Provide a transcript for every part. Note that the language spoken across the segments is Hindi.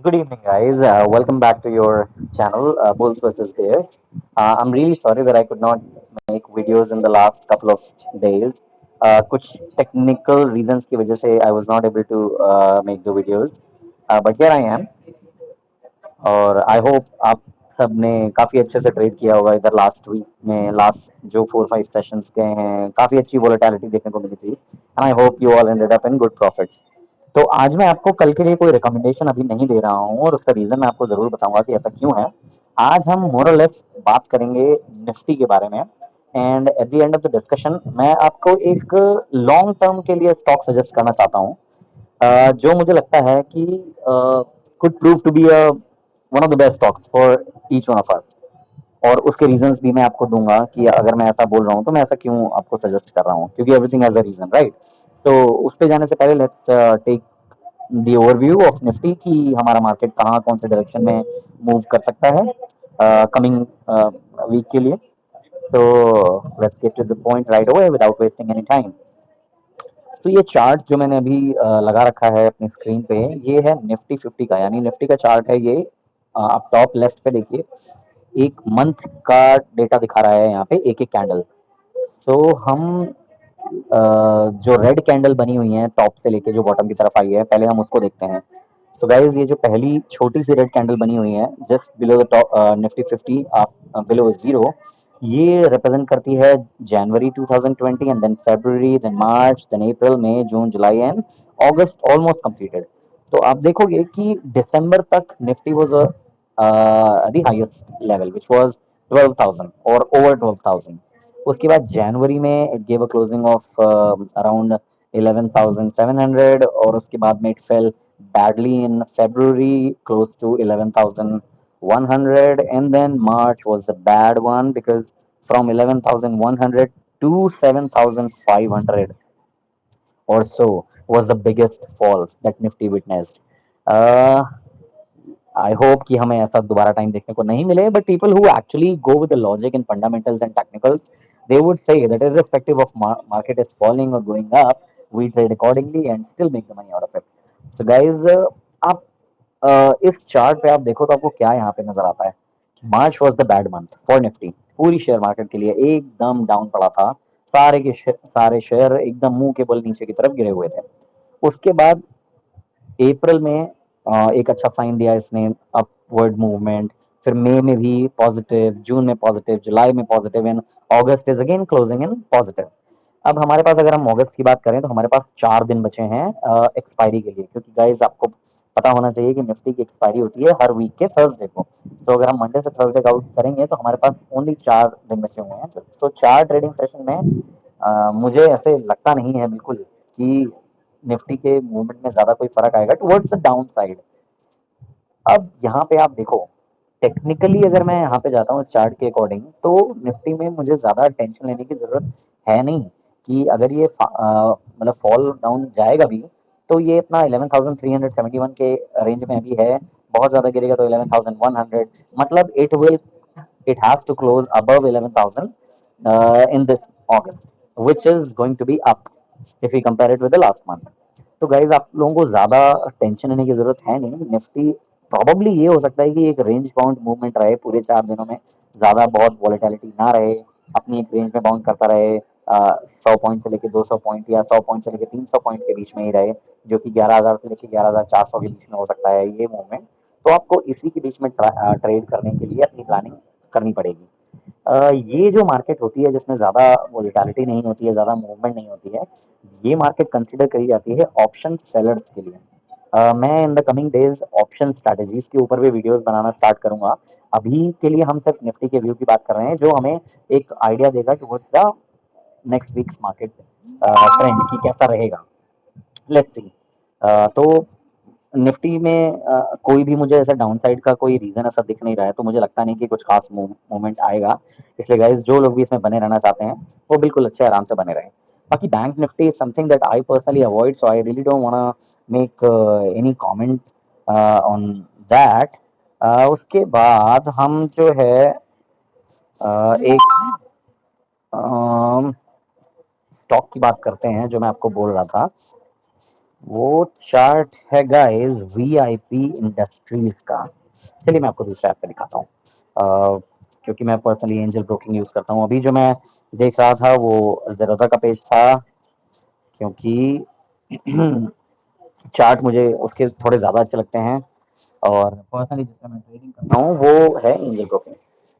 Good evening, guys. Welcome back to your channel, Bulls versus Bears. I'm really sorry that I could not make videos in the last couple of days. कुछ technical reasons की वजह से I was not able to make the videos. But here I am. और आई होप आप सबने काफ़ी अच्छे से ट्रेड किया होगा इधर लास्ट वीक में लास्ट जो 4-5 सेशंस गए हैं काफ़ी अच्छी वोलेटिलिटी देखने को मिली थी and I hope you all ended up in good profits. तो आज मैं आपको कल के लिए कोई रिकमेंडेशन अभी नहीं दे रहा हूँ और उसका रीज़न मैं आपको ज़रूर बताऊंगा कि ऐसा क्यों है। आज हम मोर और लेस बात करेंगे निफ्टी के बारे में and at the end of the discussion मैं आपको एक लॉन्ग टर्म के लिए स्टॉक सजेस्ट करना चाहता हूँ जो मुझे लगता है कि could prove to be a one of the best stocks for each one of us। और उसके रीजंस भी मैं आपको दूंगा कि अगर मैं ऐसा बोल रहा हूँ तो मैं ऐसा क्यों आपको सजेस्ट कर रहा हूँ, क्योंकि everything has a reason, right. So उस पे जाने से पहले let's take the overview of Nifty कि हमारा मार्केट कहाँ कौन से डायरेक्शन में मूव कर सकता है कमिंग वीक के लिए। So let's get to the point right away without wasting any time. So ये चार्ट जो मैंने अभी लगा रखा है अपनी स्क्रीन पे, ये है निफ्टी 50 का, यानी निफ्टी का चार्ट है ये। आप टॉप लेफ्ट पे देखिए, एक मंथ का डेटा दिखा रहा है यहाँ पे एक एक कैंडल। सो हम जो रेड कैंडल बनी हुई है टॉप से लेके जो बॉटम की तरफ आई है, पहले हम उसको देखते हैं। सो गाइज, ये जो पहली छोटी सी रेड कैंडल बनी हुई है just below the top Nifty 50 below zero, ये रिप्रेजेंट करती है January 2020 and then February then March then April May June July and August almost completed. तो आप देखोगे कि दिसंबर तक Nifty was the highest level which was 12,000 और ओवर 12,000। उसके बाद जनवरी में it gave a closing of around 11,700 और उसके बाद में it fell badly in February close to 11,100 and then March was the bad one because from 11,100 to 7,500 or so was the biggest fall that Nifty witnessed. uh, I hope कि हमें ऐसा दोबारा टाइम देखने को नहीं मिले, but people who actually go with the logic and fundamentals and technicals, they would say that irrespective of market is falling or going up, we trade accordingly and still make the money out of it. So guys, आप इस चार्ट पे आप देखो तो आपको क्या यहाँ पे नजर आता है। March was the bad month for Nifty, पूरी शेयर मार्केट के लिए एकदम डाउन पड़ा था। सारे के सारे शेयर एकदम मुंह के बल नीचे की तरफ गिरे हुए थे। उसके बाद अप्रैल में एक अच्छा साइन दिया इसने, अपवर्ड मूवमेंट। फिर मई में भी पॉजिटिव, जून में पॉजिटिव, जुलाई में positive and August is again closing in positive. अब हमारे पास अगर हम अगस्त की बात करें तो हमारे पास 4 दिन बचे हैं एक्सपायरी के लिए, क्योंकि गाइज आपको पता होना चाहिए कि निफ्टी की एक्सपायरी होती है हर वीक के थर्सडे को। सो अगर हम मंडे से थर्सडे का आउट करेंगे तो हमारे पास ओनली 4 दिन बचे हुए हैं। सो 4 ट्रेडिंग सेशन में मुझे ऐसे लगता नहीं है बिल्कुल कि निफ्टी के मूवमेंट में ज्यादा कोई फर्क आएगा टुवर्ड्स द डाउन साइड। अब यहाँ पे आप देखो, टेक्निकली अगर मैं यहाँ पे जाता हूँ इस चार्ट के अकॉर्डिंग, तो निफ्टी में मुझे ज्यादा टेंशन लेने की जरूरत है नहीं कि अगर ये मतलब फॉल डाउन जाएगा भी तो ये अपना 11,371 के रेंज में अभी है। बहुत ज्यादा गिरेगा तो 11,100, मतलब it has to close above 11,000 in this August, which is going to be up if we compare it with the last month. तो गाइज आप लोगों को ज्यादा टेंशन लेने की जरूरत है नहीं। निफ्टी प्रॉबली ये हो सकता है कि एक रेंज बाउंड मूवमेंट रहे पूरे 4 दिनों में, ज्यादा बहुत वॉलेटिलिटी ना रहे, अपनी एक रेंज में बाउंड करता रहे, 100 पॉइंट से लेके 200 पॉइंट या 100 पॉइंट से लेके 300 पॉइंट के बीच में ही रहे, जो कि 11,000 से लेके 11,400 के बीच में हो सकता है ये मूवमेंट। तो आपको इसी के बीच में ट्रेड करने के लिए अपनी प्लानिंग करनी पड़ेगी। ये जो मार्केट होती है जिसमें ज़्यादा वोलेटिलिटी नहीं होती है, ज़्यादा मूवमेंट नहीं होती है, ये मार्केट कंसिडर करी जाती है ऑप्शन सेलर्स के लिए। मैं in the coming days option strategies के ऊपर भी वीडियोस बनाना स्टार्ट करूंगा। अभी के लिए हम सिर्फ निफ्टी के व्यू की बात कर रहे हैं, जो हमें एक आइडिया देगा towards the next weeks market trend की कैसा रहेगा। Let's see. तो निफ्टी में कोई भी मुझे ऐसा डाउन साइड का कोई रीजन ऐसा दिख नहीं रहा है, तो मुझे लगता नहीं कि कुछ खास मूवमेंट आएगा। इसलिए गाइस, जो लोग भी इसमें बने रहना चाहते हैं वो बिल्कुल अच्छे आराम से बने रहें। बाकी bank Nifty is something that I personally avoid, so I really don't want make any comment on that. उसके बाद हम जो है एक स्टॉक की बात करते हैं जो मैं आपको बोल रहा था। वो चार्ट है गाइस वीआईपी इंडस्ट्रीज का। चलिए मैं आपको दूसरा ऐप पे दिखाता हूँ। क्योंकि मैं पर्सनली एंजल ब्रोकिंग यूज करता हूँ। अभी जो मैं देख रहा था वो जेरोधा का पेज था, क्योंकि चार्ट मुझे उसके थोड़े ज़्यादा अच्छे लगते हैं। और पर्सनली जिसका मैं ट्रेडिंग करता हूँ वो है angel broking.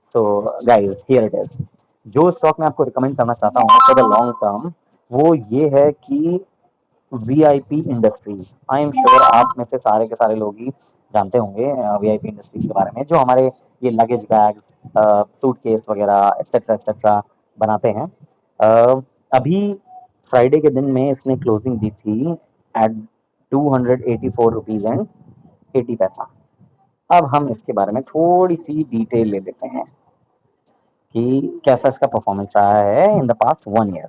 So guys here it is. जो स्टॉक मैं आपको रिकमेंड करना चाहता हूँ फॉर द लॉन्ग टर्म, वो ये है कि VIP industries. I am sure आप में से सारे के सारे लोग ही जानते होंगे वीआईपी इंडस्ट्रीज के बारे में, जो हमारे ये लगेज बैग्स, सूटकेस वगैरह एक्सेट्रा बनाते हैं। अभी फ्राइडे के दिन में इसने क्लोजिंग दी थी एट 284 रुपीज एंड 80 पैसा। अब हम इसके बारे में थोड़ी सी डिटेल ले लेते हैं कि कैसा इसका परफॉर्मेंस रहा है इन द पास्ट 1 ईयर।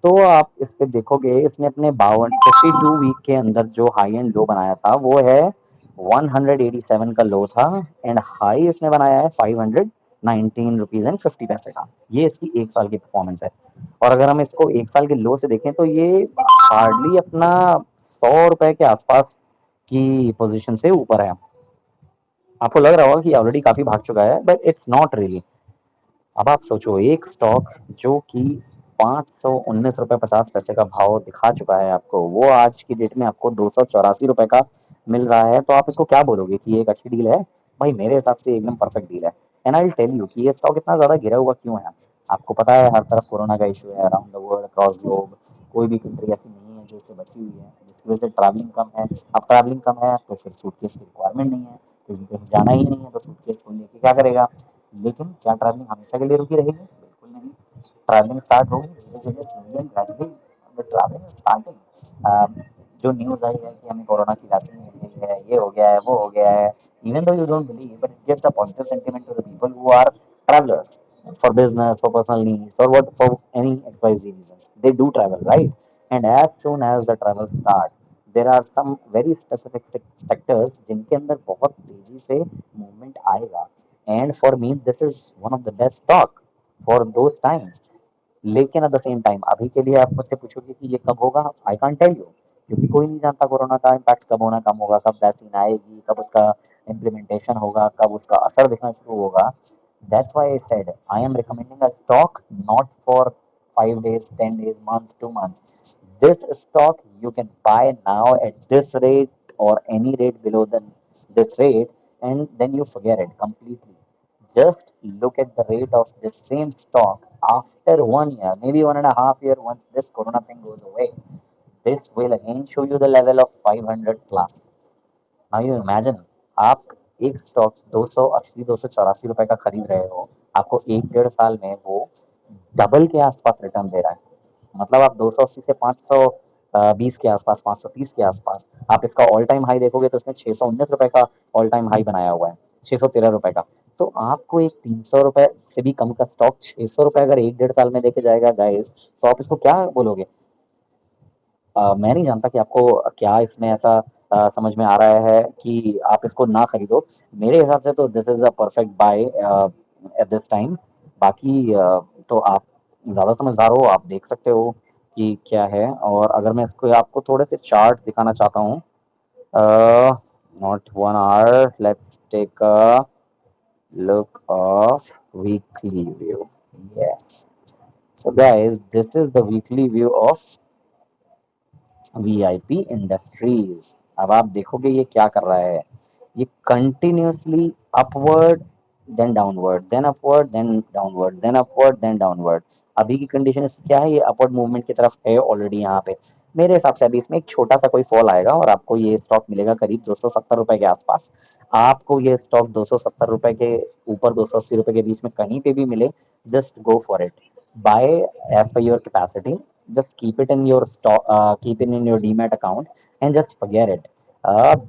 तो आप इस पे देखोगे, इसने अपने 52 वीक के अंदर जो हाई एंड लो बनाया था वो है 187 का लो था, एंड हाई इसने बनाया है 519 रुपीज एंड 50 पैसे का। ये इसकी एक साल की परफॉर्मेंस है। और अगर हम इसको एक साल के लो से देखें तो ये हार्डली अपना 100 रुपए के आसपास की पोजीशन से ऊपर है। आपको लग रहा होगा कि ऑलरेडी काफी भाग चुका है, बट इट्स नॉट रियली। अब आप सोचो, एक स्टॉक जो कि 519 रुपये 50 पैसे का भाव दिखा चुका है आपको, वो आज की डेट में आपको 284 रुपए का मिल रहा है, तो आप इसको क्या बोलोगे कि ये एक अच्छी डील है? भाई मेरे हिसाब से एकदम परफेक्ट डील है। एंड आई टेल यू कि ये स्टॉक इतना ज्यादा गिरा हुआ क्यों है। आपको पता है हर तरफ कोरोना का इशू है around the world, across globe. कोई भी कंट्री ऐसी नहीं है जो इससे बची हुई है, जिसकी वजह से ट्रैवलिंग कम है। अब ट्रैवलिंग कम है तो फिर सूटकेस की रिक्वायरमेंट नहीं है, क्योंकि कहीं जाना ही नहीं है तो सूटकेस को लेके क्या करेगा। लेकिन क्या ट्रैवलिंग हमेशा के लिए रुकी रहेगी? बिल्कुल नहीं। ट्रैवलिंग स्टार्ट होगी धीरे धीरे slowly and gradually, the travelling is starting. जो न्यूज़ आई है कि हमें कोरोना की वैक्सीन मिल गई है, ये हो गया है, वो हो गया है, even though you don't believe, but it gives a positive sentiment to the people who are travelers for business, for personal needs, or what for any XYZ reasons. They do travel, right? And as soon as the travel start, there are some very specific sectors जिनके अंदर बहुत तेजी से movement आएगा। And for me, this is one of the best stock for those times. लेकिन एट द सेम टाइम अभी के लिए आप मुझसे पूछोगे कि ये कब होगा, आई कांट टेल यू, क्योंकि कोई नहीं जानता कोरोना का इम्पैक्ट कब होना कम होगा, कब वैक्सीन आएगी, कब उसका इम्प्लीमेंटेशन होगा, कब उसका असर दिखना शुरू होगा। That's why I said I am recommending a stock not for 5 days, 10 days, month, 2 months. This stock you can buy now at this rate or any rate below than this rate, and then you forget it completely. Just look at the rate of this same stock after 1 year, maybe 1.5 year, once this corona thing goes away. This will again show you the level of 500 plus. Now you imagine, आप एक स्टॉक 280 284 रुपए का खरीद रहे हो, आपको एक डेढ़ साल में वो डबल के आसपास रिटर्न दे रहा है। मतलब आप 280 से 520 के आसपास, 530 के आसपास। आप इसका ऑल टाइम हाई देखोगे तो इसने 619 रुपए का ऑल टाइम हाई बनाया हुआ है, 613 रुपए का। तो आपको एक 300 रुपए से भी कम का स्टॉक 600 रुपए अगर एक डेढ़ साल में देके जाएगा गाइस, तो आप इसको क्या बोलोगे? मैं नहीं जानता कि आपको क्या इसमें ऐसा समझ में आ रहा है कि आप इसको ना खरीदो। मेरे हिसाब से तो this is a perfect by at this time. बाकी तो आप ज़्यादा समझदार हो, आप देख सकते हो कि क्या है। और अगर मैं इसको आपको थोड़े से चार्ट दिखाना चाहता हूँ, not 1 hour, let's take a look of weekly view. Yes, so guys this is the weekly view of VIP Industries. अब आप देखोगे ये क्या कर रहा है। ये continuously upward, then downward, then upward, then downward, then upward, then downward. अभी की कंडीशन इसकी क्या है, ये अपवर्ड मूवमेंट की तरफ है ऑलरेडी यहाँ पे। मेरे हिसाब से अभी इसमें एक छोटा सा कोई फॉल आएगा और आपको ये स्टॉक मिलेगा करीब 270 रुपए के आसपास। आपको ये स्टॉक 270 रुपए के ऊपर, 280 रुपए के बीच में कहीं पे भी मिले, just go for it. By as per your capacity, just keep it in your stock, keep it in your demat account, and just forget it.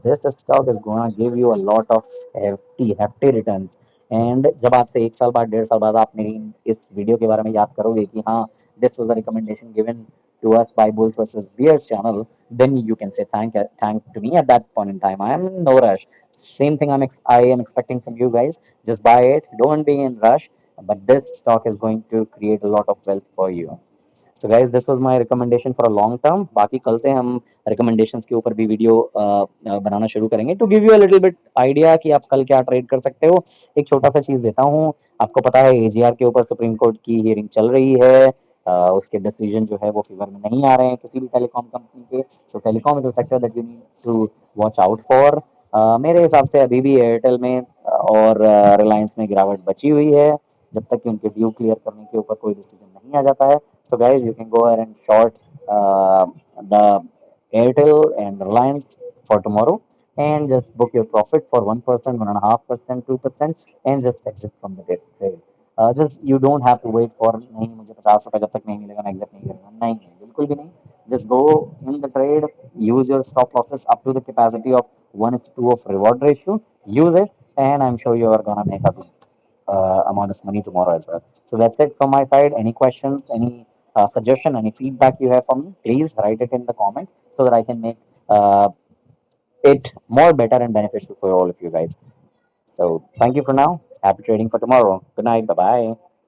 This stock is gonna give you a lot of hefty returns. And जब आज से एक साल बाद, डेढ़ साल बाद आप मेरी इस वीडियो के बारे में याद करोगे कि हाँ, this was a recommendation given to us by Bulls versus Bears channel, then you can say thank to me at that point in time. I am in no rush. Same thing I am expecting from you guys. Just buy it. Don't be in rush. But this stock is going to create a lot of wealth for you. So guys this was my recommendation for a long term. बाकी कल से हम रिकमेंडेशंस के ऊपर भी वीडियो बनाना शुरू करेंगे to give you a little bit idea कि आप कल क्या ट्रेड कर सकते हो। एक छोटा सा चीज देता हूँ, आपको पता है एजीआर के ऊपर सुप्रीम कोर्ट की हियरिंग चल रही है। उसके डिसीजन जो है वो फेवर में नहीं आ रहे हैं किसी भी टेलीकॉम कंपनी के। So telecom is a sector that you need to watch out for. मेरे हिसाब से अभी भी एयरटेल में और रिलायंस में गिरावट बची हुई है, जब तक कि उनके ड्यू क्लियर करने के ऊपर कोई डिसीजन नहीं आ जाता है। So guys, you can go ahead and short the Airtel and Reliance for tomorrow, and just book your profit for 1%, 1.5%, 2%, and just exit from the trade. Just you don't have to wait for नहीं मुझे 50 रुपए जब तक नहीं मिलेगा मैं एग्जिट नहीं करूंगा, नहीं नहीं बिल्कुल भी नहीं। Just go in the trade, use your stop losses up to the capacity of 1:2 of reward ratio, use it, and I'm sure you are gonna make a good amount of money tomorrow as well. So that's it from my side. Any questions, any suggestion, any feedback you have for me, please write it in the comments so that I can make it more better and beneficial for all of you guys. So thank you for now. Happy trading for tomorrow. Good night. Bye bye.